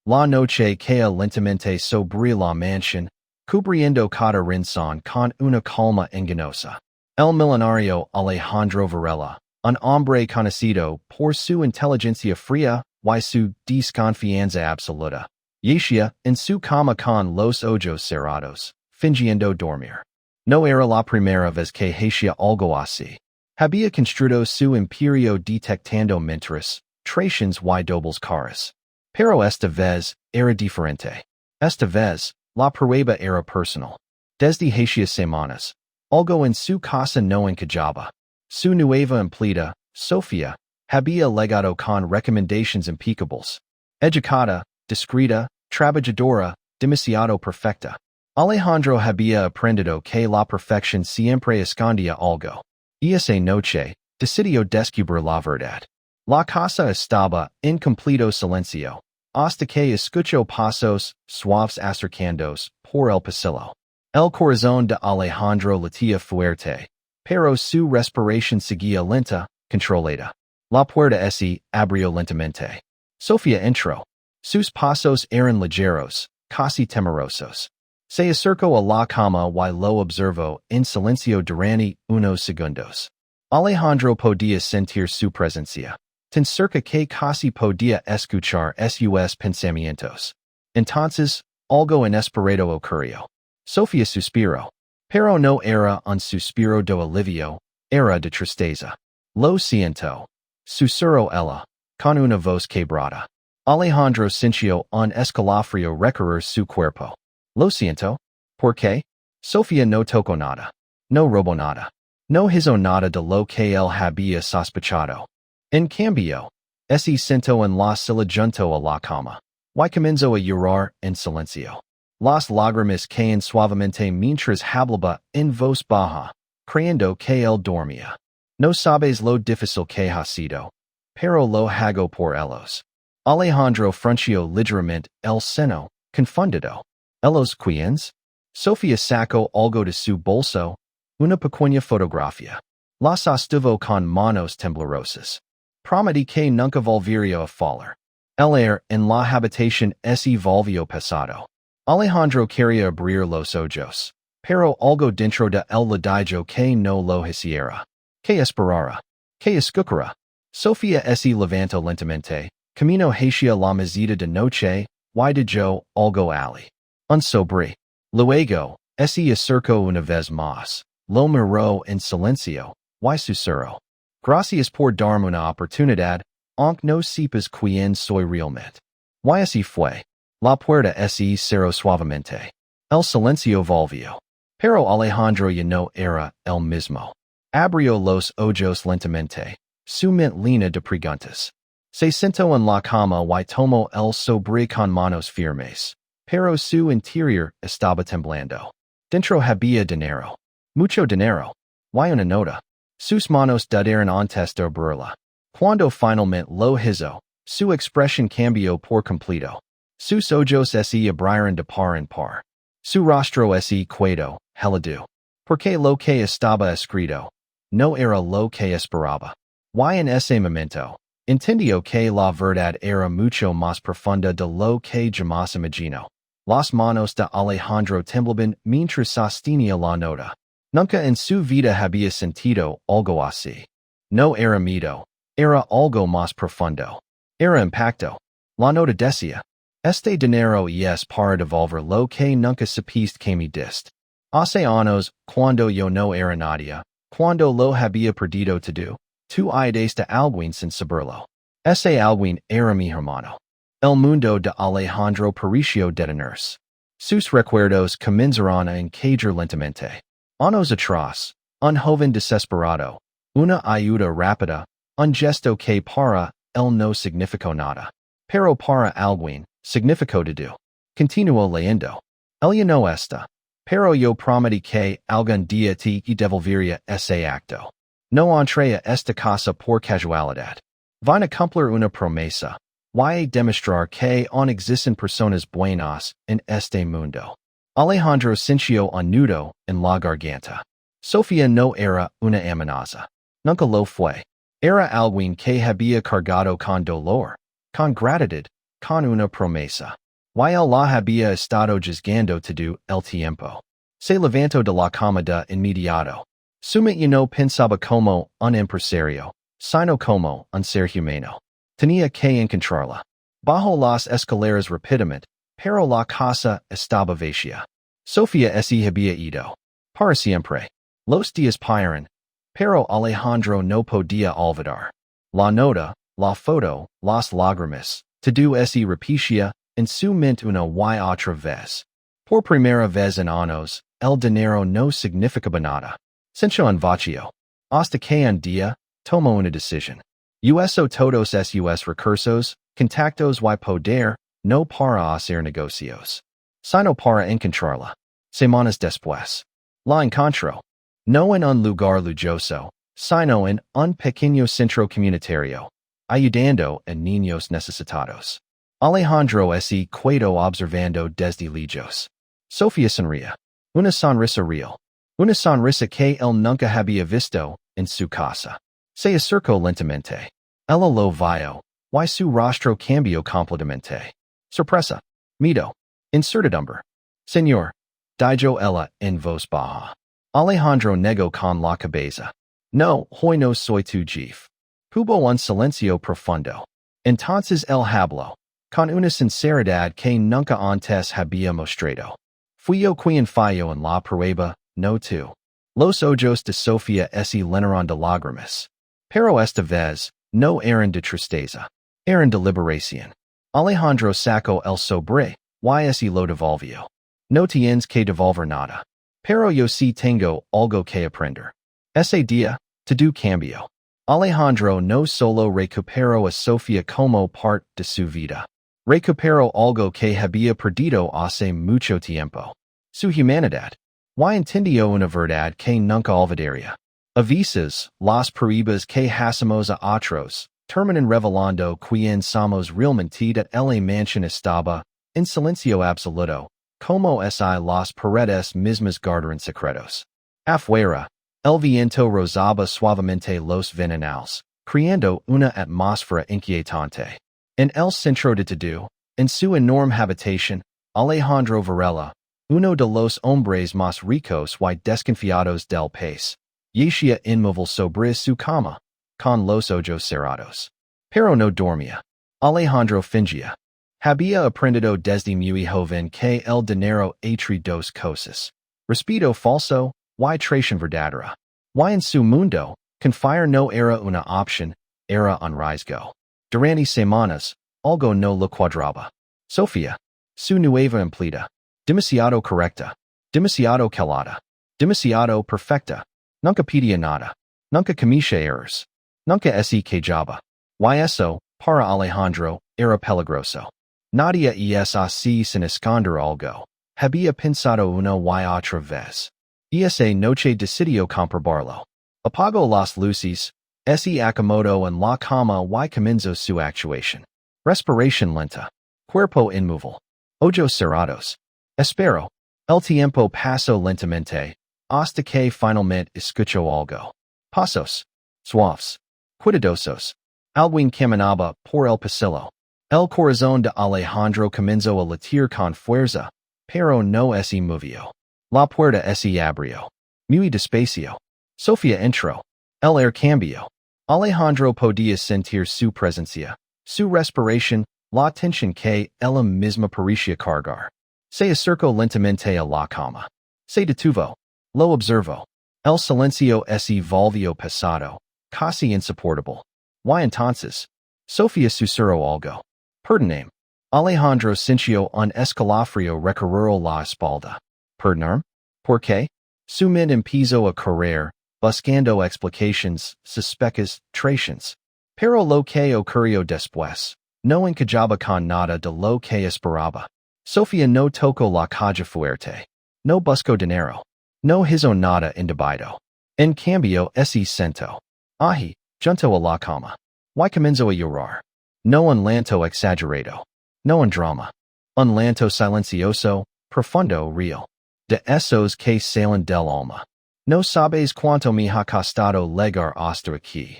La noche que lentamente sobre la mansión, cubriendo cada rincón con una calma engañosa. El Millonario Alejandro Varela, un hombre conocido por su inteligencia fría y su desconfianza absoluta. Yeshia en su cama con los ojos cerrados, fingiendo dormir. No era la primera vez que hacía algo así. Había construido su imperio detectando mentiras, traiciones y dobles caras. Pero esta vez era diferente. Esta vez, la prueba era personal. Desde hacía semanas, algo en su casa no encajaba. Su nueva empleada, Sofía, había legado con recomendations impecables. Educada, discreta, trabajadora, demasiado perfecta. Alejandro había aprendido que la perfección siempre escondía algo. Y esa noche, decidió descubrir la verdad. La casa estaba en completo silencio, hasta que escuchó pasos suaves acercándose por el pasillo. El corazón de Alejandro latía fuerte, pero su respiración seguía lenta, controlada. La puerta se abrió lentamente. Sofía entró. Sus pasos eran ligeros, casi temerosos. Se acercó a la cama y lo observó en silencio durante unos segundos. Alejandro podía sentir su presencia, tan cerca que casi podía escuchar sus pensamientos. Entonces, algo inesperado ocurrió. Sofía suspiró. Pero no era un suspiro de alivio, era de tristeza. Lo siento. Susurró ella, con una voz quebrada. Alejandro sintió un escalofrío recorrer su cuerpo. Lo siento. ¿Por qué? Sofía no tocó nada. No robó nada. No hizo nada de lo que él había sospechado. En cambio, se sentó en la silla junto a la cama. Y comenzó a llorar en silencio. Las lágrimas caían suavemente mientras hablaba en voz baja, creyendo que él dormía. No sabes lo difícil que ha sido, pero lo hago por ellos. Alejandro frunció ligeramente el seno, confundido. ¿Ellos quiénes? Sofía sacó algo de su bolso, una pequeña fotografía. La sostuvo con manos temblorosas. Prometí que nunca volvería a fallar. El aire en la habitación se volvió pesado. Alejandro quería abrir los ojos, pero algo dentro de él le dijo que no lo hiciera. Que esperara. Que escuchara. Sofía se levantó lentamente, camino hacia la mesita de noche, y dijo algo ali. Un sobre. Luego, se acercó una vez más. Lo miró en silencio, y susurró. Gracias por darme una oportunidad, aunque no sepas quién soy realmente. Y así fue. La puerta se cerró suavemente. El silencio volvió. Pero Alejandro ya no era el mismo. Abrió los ojos lentamente, su mente llena de preguntas. Se sentó en la cama y tomó el sobre con manos firmes, pero su interior estaba temblando. Dentro había dinero. Mucho dinero. Y una nota. Sus manos dudaron antes de abrirla. Cuando finalmente lo hizo, su expresión cambió por completo. Sus ojos se abrieron de par en par. Su rostro se quedó helado. Porque lo que estaba escrito no era lo que esperaba. Y en ese momento, entendió que la verdad era mucho más profunda de lo que jamás imaginó. Las manos de Alejandro temblaban mientras sostenía la nota. Nunca en su vida había sentido algo así. No era miedo, era algo más profundo. Era impacto. La nota decía, este dinero es para devolver lo que nunca supiste que me diste. Hace años, cuando yo no era nadie, cuando lo había perdido todo, tú ayudaste a alguien sin saberlo. Ese alguien era mi hermano. El mundo de Alejandro pareció detenerse. Sus recuerdos comenzaron a encajar lentamente. Años atrás, un joven desesperado, una ayuda rápida, un gesto que para él no significó nada. Pero para alguien, significó todo. Continuó leyendo. Ella no está. Pero yo prometí que algún día te devolvería ese acto. No entré a esta casa por casualidad. Vine a cumplir una promesa. Y a demostrar que aún existen personas buenas en este mundo. Alejandro sintió un nudo en la garganta. Sofía no era una amenaza. Nunca lo fue. Era alguien que había cargado con dolor, con gratitud, con una promesa. Y la había estado juzgando todo el tiempo. Se levantó de la cama de inmediato. Sumit no pensaba como un empresario, sino como un ser humano. Tenía que encontrarla. Bajo las escaleras rápidamente, pero la casa estaba vacía. Sofía se había ido. Para siempre. Los días pasaron, pero Alejandro no podía olvidar. La nota, la foto, las lágrimas, todo se repetía en su mente una y otra vez. Por primera vez en años, el dinero no significaba nada. Sencho en vacío. Hasta que un día, tomó una decisión. Uso todos sus recursos, contactos y poder, no para hacer negocios, sino para encontrarla. Semanas después. La encontró. No en un lugar lujoso, sino en un pequeño centro comunitario, ayudando a niños necesitados. Alejandro se quedó observando desde lejos. Sofía sonría. Una sonrisa real. Una sonrisa que él nunca había visto en su casa. Se acercó lentamente. Ella lo vio, y su rostro cambió completamente. Sorpresa. Miedo. Incertidumbre. Señor. Dijo ella en voz baja. Alejandro negó con la cabeza. No, hoy no soy tu jefe. Hubo un silencio profundo. Entonces él habló, con una sinceridad que nunca antes había mostrado. Fui yo quien falló en la prueba, no tú. Los ojos de Sofía se llenaron de lágrimas. Pero esta vez, no eran de tristeza. Eran de liberación. Alejandro sacó el sobre, y se lo devolvió. No tienes que devolver nada. Pero yo sí tengo algo que aprender. Ese día, todo cambió. Alejandro no solo recuperó a Sofía como parte de su vida. Recuperó algo que había perdido hace mucho tiempo. Su humanidad. Y entendió una verdad que nunca olvidaría. A veces, las pruebas que hacemos a otros terminan revelando quién somos realmente de la mansión estaba, en silencio absoluto, como si las paredes mismas guardaran secretos. Afuera, el viento rozaba suavemente los ventanales, creando una atmósfera inquietante. En el centro de todo, en su enorme habitación, Alejandro Varela, uno de los hombres más ricos y desconfiados del país, yacía inmóvil sobre su cama, con los ojos cerrados. Pero no dormía. Alejandro fingía. Había aprendido desde muy joven que el dinero entre dos cosas. Respeto falso, y traición verdadera. Y en su mundo, confiar no era una opción, era un riesgo. Durante semanas, algo no lo cuadraba. Sofía, su nueva empleada, demasiado correcta, demasiado calada, demasiado perfecta. Nunca pedía nada. Nunca comía errors. Nunca se quejaba. Y eso, para Alejandro, era peligroso. Nadie es así sin esconder algo. Había pensado una y otra vez. Esa noche decidió comprobarlo. Apagó las luces, se acomodó en la cama y comenzó su actuación. Respiración lenta. Cuerpo inmóvil. Ojos cerrados. Espero. El tiempo pasó lentamente, hasta que finalmente escuchó algo. Pasos. Suaves. Cuidadosos. Alguien caminaba por el pasillo. El corazón de Alejandro comenzó a latir con fuerza, pero no se movió. La puerta se abrió. Muy despacio. Sofía entró. El aire cambió. Alejandro podía sentir su presencia, su respiración, la tensión que ella misma parecía cargar. Se acercó lentamente a la cama. Se detuvo. Lo observó. El silencio se volvió pesado, casi insoportable. Y entonces, Sofía susurró algo. Perdóname. Alejandro sintió un escalofrío recorrer la espalda. ¿Perdonar? ¿Por qué? Su mente empezó a correr, buscando explicaciones, suspecas, traiciones. Pero lo que ocurrió después, no encajaba con nada de lo que esperaba. Sofía no tocó la caja fuerte. No buscó dinero. No hizo nada indebido. En cambio se sentó. Ahí, junto a la cama. Y comenzó a llorar. No un llanto exagerado. No un drama. Un llanto silencioso, profundo, real. De esos que salen del alma. No sabes cuánto me ha costado llegar hasta aquí.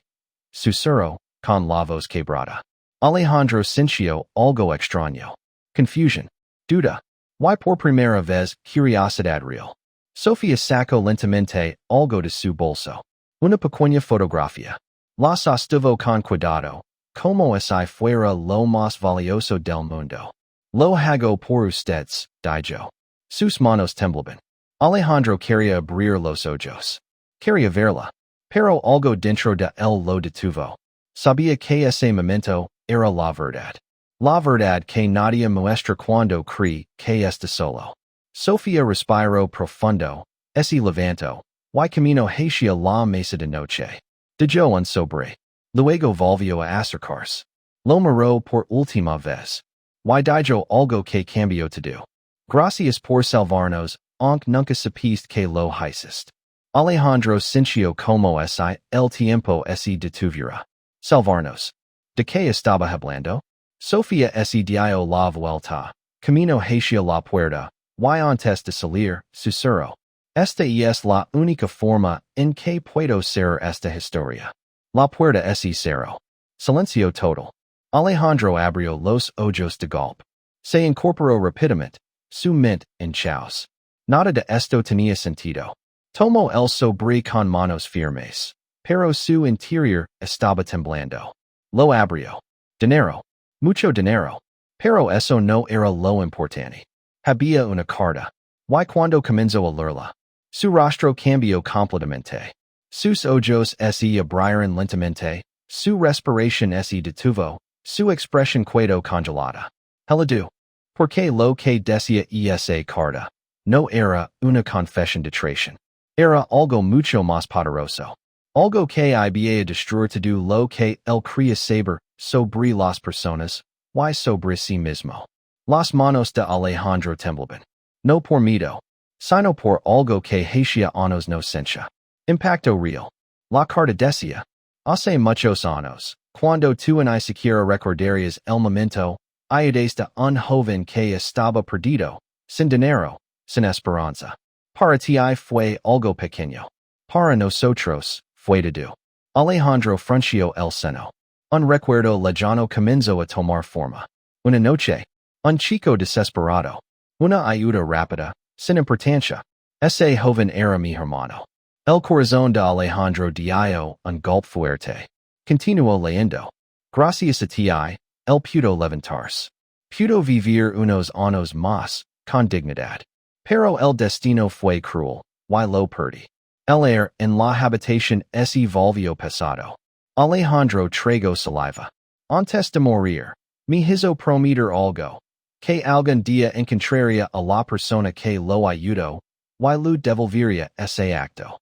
Susurró, con la voz quebrada. Alejandro Cincio, algo extraño. Confusion. Duda. Y por primera vez, curiosidad real. Sofía sacó lentamente algo de su bolso. Una pequeña fotografía. La sostuvo con cuidado, como si fuera lo más valioso del mundo. Lo hago por ustedes, dijo. Sus manos temblaban. Alejandro quería abrir los ojos. Quería verla. Pero algo dentro de él lo detuvo. Sabía que ese momento era la verdad. La verdad que nadie muestra cuando cree que está solo. Sofía respiró profundo, se levantó, y camino hacia la mesa de noche. Dejó un sobre. Luego volvió a acercarse. Lo miró por última vez. Y dijo algo que cambió todo. Gracias por salvarnos, aunque nunca supiste que lo hiciste. Alejandro sintió como si el tiempo se detuviera. Salvarnos. ¿De qué estaba hablando? Sofía se dio la vuelta, camino hacia la puerta, y antes de salir, susurró. Esta es la única forma en que puedo cerrar esta historia. La puerta se cerró. Silencio total. Alejandro abrió los ojos de golpe. Se incorporó rápidamente, su mente en chaos. Nada de esto tenía sentido. Tomó el sobre con manos firmes, pero su interior estaba temblando. Lo abrió. Dinero. Mucho dinero. Pero eso no era lo importante. Había una carta. Y cuando comenzó a leerla, su rostro cambió completamente. Sus ojos se abrieron lentamente, su respiración se detuvo, su expresión quedó congelada. Helado. Porque lo que decía esa carta no era una confesión de traición. Era algo mucho más poderoso. Algo que había destruido todo lo que él creía saber sobre las personas, y sobre sí mismo. Las manos de Alejandro temblaban. No por miedo, sino por algo que hacía años no sentía. Impacto real. La carta decía, hace muchos años, cuando tú ni siquiera recordarías el momento, ayudaste de un joven que estaba perdido, sin dinero, sin esperanza. Para ti fue algo pequeño. Para nosotros, fue todo. Alejandro frunció el seno. Un recuerdo lejano comenzó a tomar forma. Una noche, un chico desesperado. Una ayuda rápida, sin importancia. Ese joven era mi hermano. El corazón de Alejandro dio un golpe fuerte. Continuó leyendo. Gracias a ti, él pudo levantarse. Pudo vivir unos años más, con dignidad. Pero el destino fue cruel, y lo perdí. El aire en la habitación se volvió pesado. Alejandro tragó saliva. Antes de morir, me hizo prometer algo. Que algún día encontraría a la persona que lo ayudó, y lo devolvería ese acto.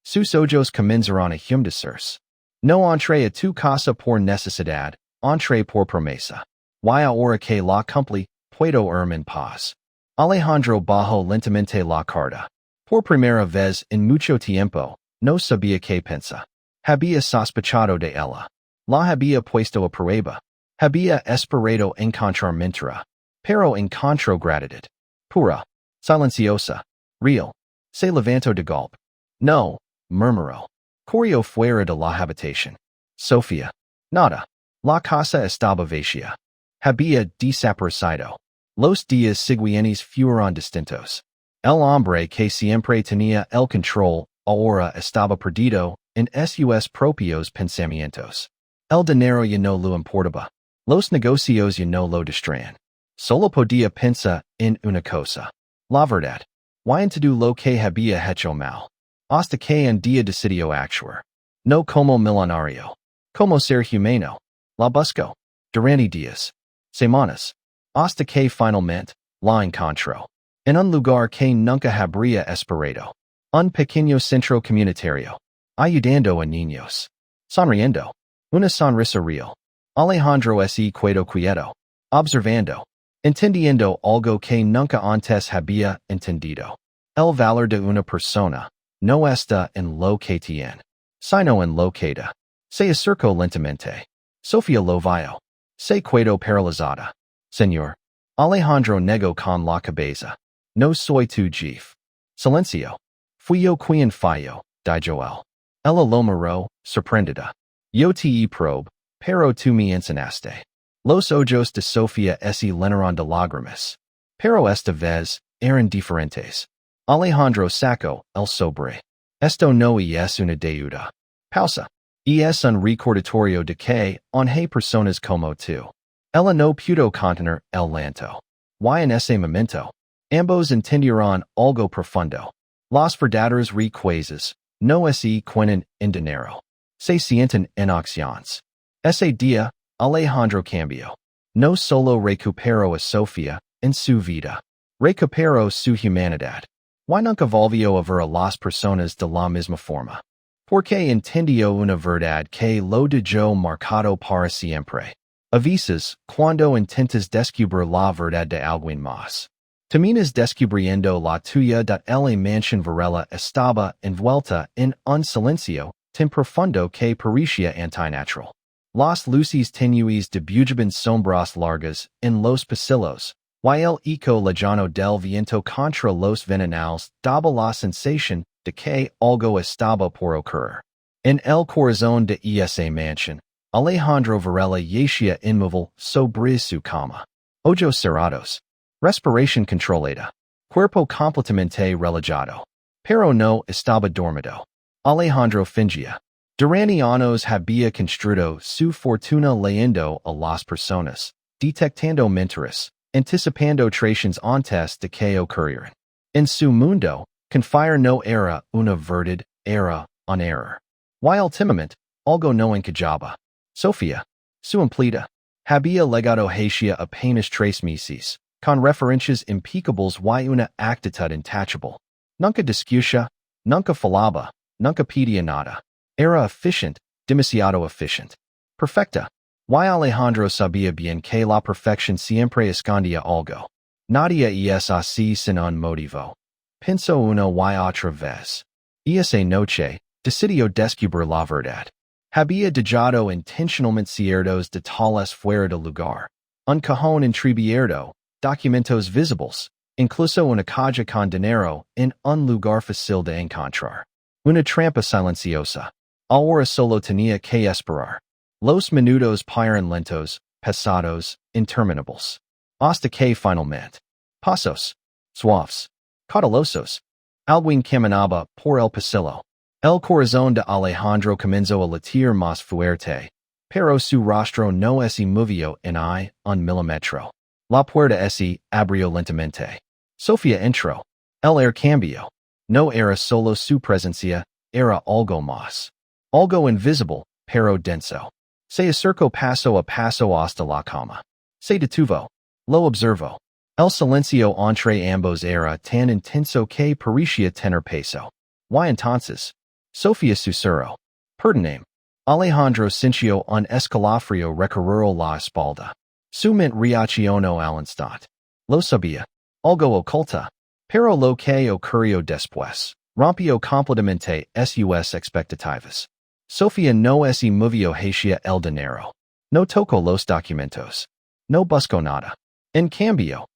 Sus ojos comenzaron a humedecerse. No entré a tu casa por necesidad, entré por promesa. Y ahora que la cumplí, puedo irme en paz. Alejandro bajó lentamente la carta. Por primera vez en mucho tiempo, no sabía qué pensar. Había sospechado de ella. La había puesto a prueba. Había esperado encontrar mentira. Pero encontró gratitud. Pura. Silenciosa. Real. Se levantó de golpe. No, murmuró. Corrió fuera de la habitación. Sofía. Nada. La casa estaba vacía. Había desaparecido. Los días siguientes fueron distintos. El hombre que siempre tenía el control ahora estaba perdido en sus propios pensamientos. El dinero ya no lo importaba. Los negocios ya no lo distraían. Solo podía pensar en una cosa. La verdad. Y en todo lo que había hecho mal. Hasta que un día decidió actuar. No como millonario. Como ser humano. La buscó. Durante días. Semanas. Hasta que finalmente, la encontró. En un lugar que nunca habría esperado. Un pequeño centro comunitario. Ayudando a niños. Sonriendo. Una sonrisa real. Alejandro se quedó quieto. Observando. Entendiendo algo que nunca antes había entendido. El valor de una persona no está en lo que tiene, sino en lo que da. Se acercó lentamente. Sofía lo vio. Se quedó paralizada. Señor. Alejandro negó con la cabeza. No soy tu jefe. Silencio. Fui yo quien falló, dijo él. Ella lo miró, sorprendida. Yo te probe, pero tú me enseñaste. Los ojos de Sofía se llenaron de lágrimas. Pero esta vez eran diferentes. Alejandro sacó el sobre. Esto no es una deuda. Pausa. Es un recordatorio de que hay personas como tú. Ella no pudo contener el llanto. Y en ese momento, ambos entendieron algo profundo. Los verdaderos riquezas no se cuentan en dinero. Se sienten en acciones. Ese día, Alejandro cambió. No solo recuperó a Sofía en su vida. Recuperó su humanidad. Y nunca volvió a ver a las personas de la misma forma. Porque entendió una verdad que lo dejó marcado para siempre. A veces, cuando intentas descubrir la verdad de alguien más, terminas descubriendo la tuya. La mansión Varela estaba envuelta en un silencio tan profundo que parecía antinatural. Las luces tenues dibujaban sombras largas en los pasillos, y el eco lejano del viento contra los ventanales daba la sensación de que algo estaba por ocurrir. En el corazón de esa mansión, Alejandro Varela yacía inmóvil sobre su cama. Ojos cerrados. Respiración controlada. Cuerpo completamente relajado. Pero no estaba dormido. Alejandro fingía. Durante años había construido su fortuna leyendo a las personas, detectando mentiras, anticipando traiciones antes de que ocurrieran. En su mundo, confiar no era una verdad, era un error. Y últimamente, algo no encajaba. Sofía, su empleada, había legado hacia apenas 3 meses, con referencias impecables y una actitud intachable. Nunca discutía, nunca falaba, nunca pedía nada. Era efficient, demasiado efficient. Perfecta. Y Alejandro sabía bien que la perfección siempre escondía algo. Nadie es así sin un motivo. Pensó una y otra vez. Esa noche, decidió descubrir la verdad. Había dejado intencionalmente ciertos detalles fuera de lugar. Un cajón entreabierto, documentos visibles, incluso una caja con dinero en un lugar fácil de encontrar. Una trampa silenciosa. Ahora solo tenía que esperar. Los minutos parecían lentos, pesados, interminables. Hasta que finalmente. Pasos. Suaves. Cautelosos. Alguien caminaba por el pasillo. El corazón de Alejandro comenzó a latir más fuerte. Pero su rostro no se movió en un milímetro. La puerta se abrió lentamente. Sofía entró. El aire cambió. No era solo su presencia, era algo más. Algo invisible, pero denso. Se acercó paso a paso hasta la cama. Se detuvo. Lo observó. El silencio entre ambos era tan intenso que parecía tener peso. Y entonces, Sofía susurró. Perdóname. Alejandro sintió un escalofrío recorrer la espalda. Su mente reaccionó al instante. Lo sabía. Algo oculta. Pero lo que ocurrió después rompió completamente sus expectativas. Sofía no se movió hacia el dinero. No tocó los documentos. No buscó nada. En cambio,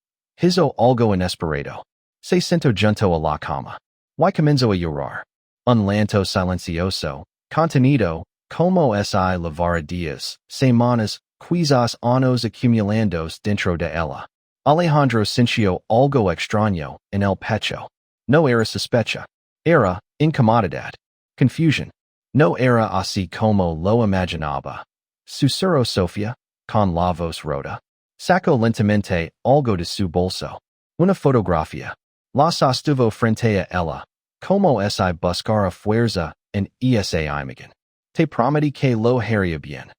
hizo algo inesperado. Se sentó junto a la cama. Y comenzó a llorar. Un llanto silencioso, contenido, como si llevara días, semanas, quizás años acumulándose dentro de ella. Alejandro sintió algo extraño en el pecho. No era sospecha. Era incomodidad. Confusion. No era así como lo imaginaba. Susurró Sofía, con la voz rota. Sacó lentamente algo de su bolso. Una fotografía. La sostuvo frente a ella. Como si buscara fuerza en esa imagen. Te prometí que lo haría bien.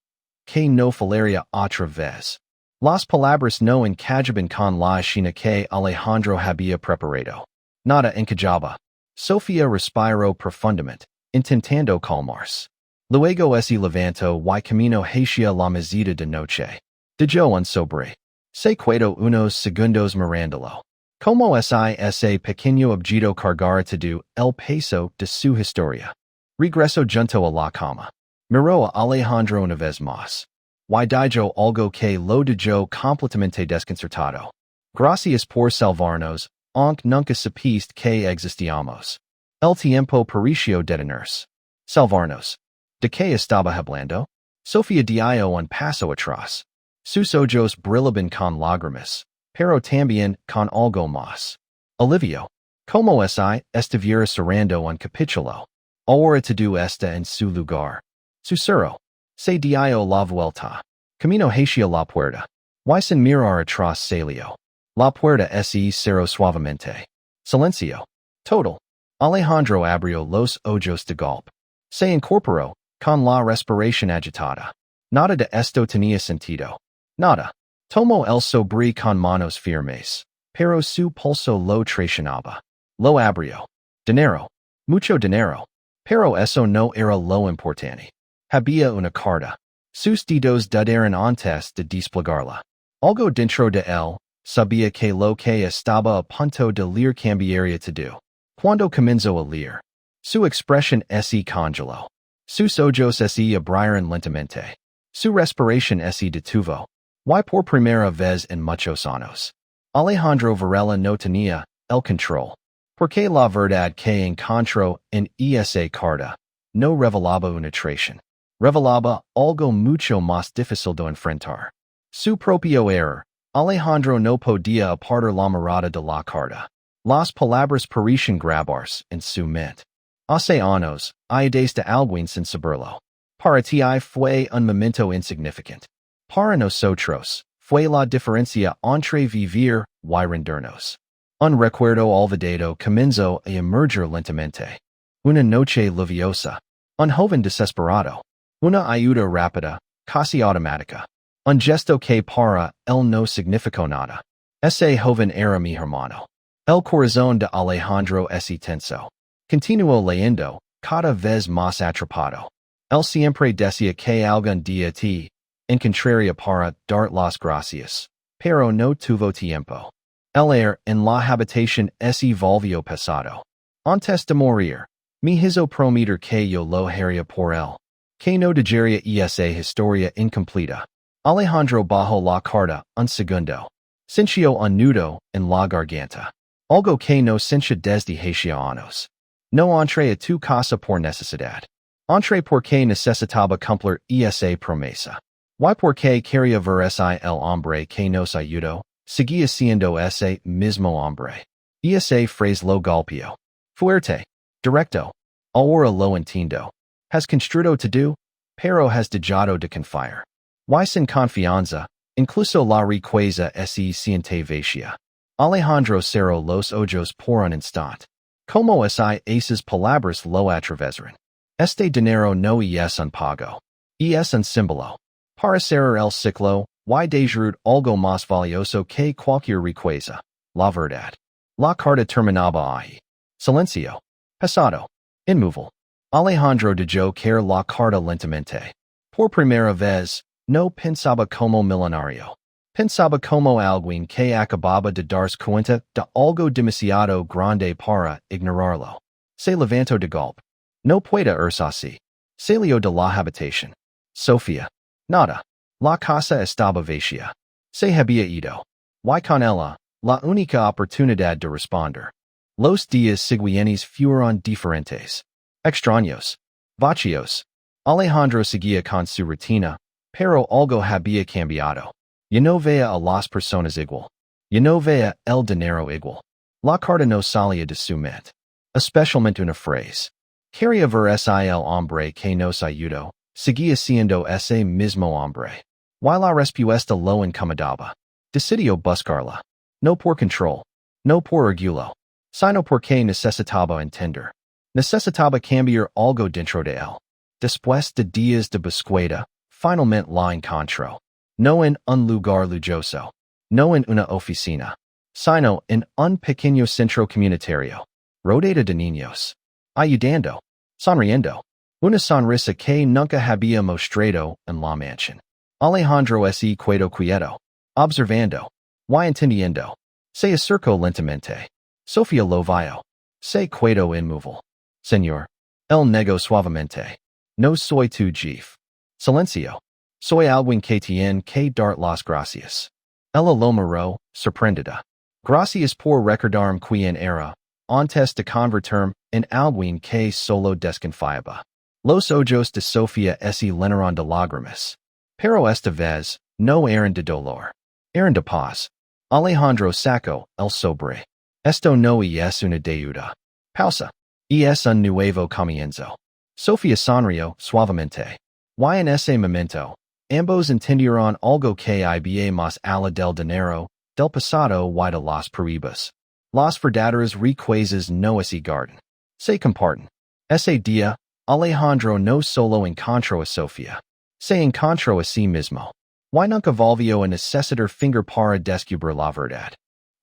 Que no fallaría otra vez. Las palabras no encajaban con la escena que Alejandro había preparado. Nada encajaba. Sofía respiró profundamente, intentando calmarse. Luego se levantó y caminó hacia la mesita de noche. Dejó un sobre. Se quedó unos segundos mirándolo. Como si ese pequeño objeto cargara todo el peso de su historia. Regresó junto a la cama. Miró a Alejandro una vez más. Y dijo algo que lo dejó completamente desconcertado. Gracias por salvarnos, aunque nunca supiste que existíamos. El tiempo pareció detenerse. Salvarnos. ¿De qué estaba hablando? Sofía dio un paso atrás. Sus ojos brillaban con lágrimas, pero también con algo más. Olivio. Como si estuviera cerrando un capítulo. Ahora todo está en su lugar. Susurro. Se dio la vuelta. Camino hacia la puerta. Y sin mirar atrás salió. La puerta se cerró suavemente. Silencio. Total. Alejandro abrió los ojos de golpe. Se incorporó, con la respiración agitada. Nada de esto tenía sentido. Nada. Tomó el sobre con manos firmes, pero su pulso lo traicionaba. Lo abrió. Dinero. Mucho dinero. Pero eso no era lo importante. Había una carta. Sus dedos dudaron antes de desplegarla. Algo dentro de él sabía que lo que estaba a punto de leer cambiaría todo. Cuando comenzó a leer, su expresión se congeló. Sus ojos se abrieron lentamente. Su respiración se detuvo. Y por primera vez en muchos años, Alejandro Varela no tenía el control. Porque la verdad que encontró en esa carta no revelaba una traición. Revelaba algo mucho más difícil de enfrentar. Su propio error. Alejandro no podía apartar la mirada de la carta. Las palabras parecían grabarse en su mente. Hace años, desde alguien sin saberlo. Para ti fue un momento insignificante. Para nosotros, fue la diferencia entre vivir y rendirnos. Un recuerdo olvidado comenzó a emerger lentamente. Una noche lluviosa. Un joven desesperado. Una ayuda rápida, casi automática. Un gesto que para él no significó nada. Ese joven era mi hermano. El corazón de Alejandro se tensó. Continuó leyendo, cada vez más atrapado. Él siempre decía que algún día te encontraría para dar las gracias, pero no tuvo tiempo. El air en la habitación se volvió pesado. Antes de morir, me hizo prometer que yo lo haría por él. Que no dejaría esa historia incompleta. Alejandro bajó la carta un segundo. Sintió un nudo en la garganta. Algo que no sentía desde hacía años. No entré a tu casa por necesidad. Entré porque necesitaba cumplir esa promesa. Y porque quería ver el hombre que nos ayudó. Seguía siendo ese mismo hombre. Esa frase lo golpeó. Fuerte. Directo. Ahora lo entiendo. Has construido todo, pero has dejado de confiar. Y sin confianza, incluso la riqueza se siente vacía. Alejandro cerró los ojos por un instante. Como si esas palabras lo atravesaran. Este dinero no es un pago. Es un símbolo. Para cerrar el ciclo, y dejar algo más valioso que cualquier riqueza. La verdad. La carta terminaba ahí. Silencio. Pesado. Inmóvil. Alejandro dejó caer la carta lentamente. Por primera vez, no pensaba como Millonario. Pensaba como alguien que acababa de darse cuenta de algo demasiado grande para ignorarlo. Se levantó de golpe. No puede irse así. Salió de la habitación. Sofía. Nada. La casa estaba vacía. Se había ido. Y con ella, la única oportunidad de responder. Los días siguientes fueron diferentes. Extraños. Vacíos. Alejandro seguía con su rutina, pero algo había cambiado. Ya no veía a las personas igual. Ya no veía el dinero igual. La carta no salía de su mente. Especialmente una frase. Quería ver el hombre que nos ayudó. Seguía siendo ese mismo hombre. Y la respuesta lo incomodaba. Decidió buscarla. No por control. No por orgullo. Sino porque necesitaba entender. Necesitaba cambiar algo dentro de él. Después de días de búsqueda, finalmente la encontró. No en un lugar lujoso. No en una oficina. Sino en un pequeño centro comunitario. Rodeado de niños. Ayudando. Sonriendo. Una sonrisa que nunca había mostrado en la mansión. Alejandro se quedó quieto. Observando. Y entendiendo. Se acercó lentamente. Sofía lo vio. Se quedó inmóvil. Señor. Él negó suavemente. No soy tu jefe. Silencio. Soy alguien que tiene que dar las gracias. Ella lo miró, sorprendida. Gracias por recordarme quién era, antes de convertirme en alguien que solo desconfiaba. Los ojos de Sofía se llenaron de lágrimas. Pero esta vez, no eran de dolor. Eran de paz. Alejandro Sacco, el sobre. Esto no es una deuda. Pausa. Es un nuevo comienzo. Sofía sonrió suavemente. Y en ese momento, ambos entendieron algo que iba más allá del dinero, del pasado y de las pruebas. Las verdaderas riquezas no se guardan. Se comparten. Ese día, Alejandro no solo encontró a Sofía. Se encontró a sí mismo. Y nunca volvió a necesitar finger para descubrir la verdad.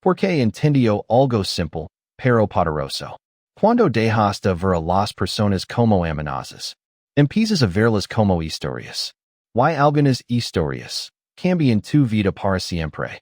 Porque entendió algo simple, pero poderoso. Cuando dejas de ver a las personas como amenazas, empiezas a verlas como historias. Y algunas historias cambian tu vida para siempre.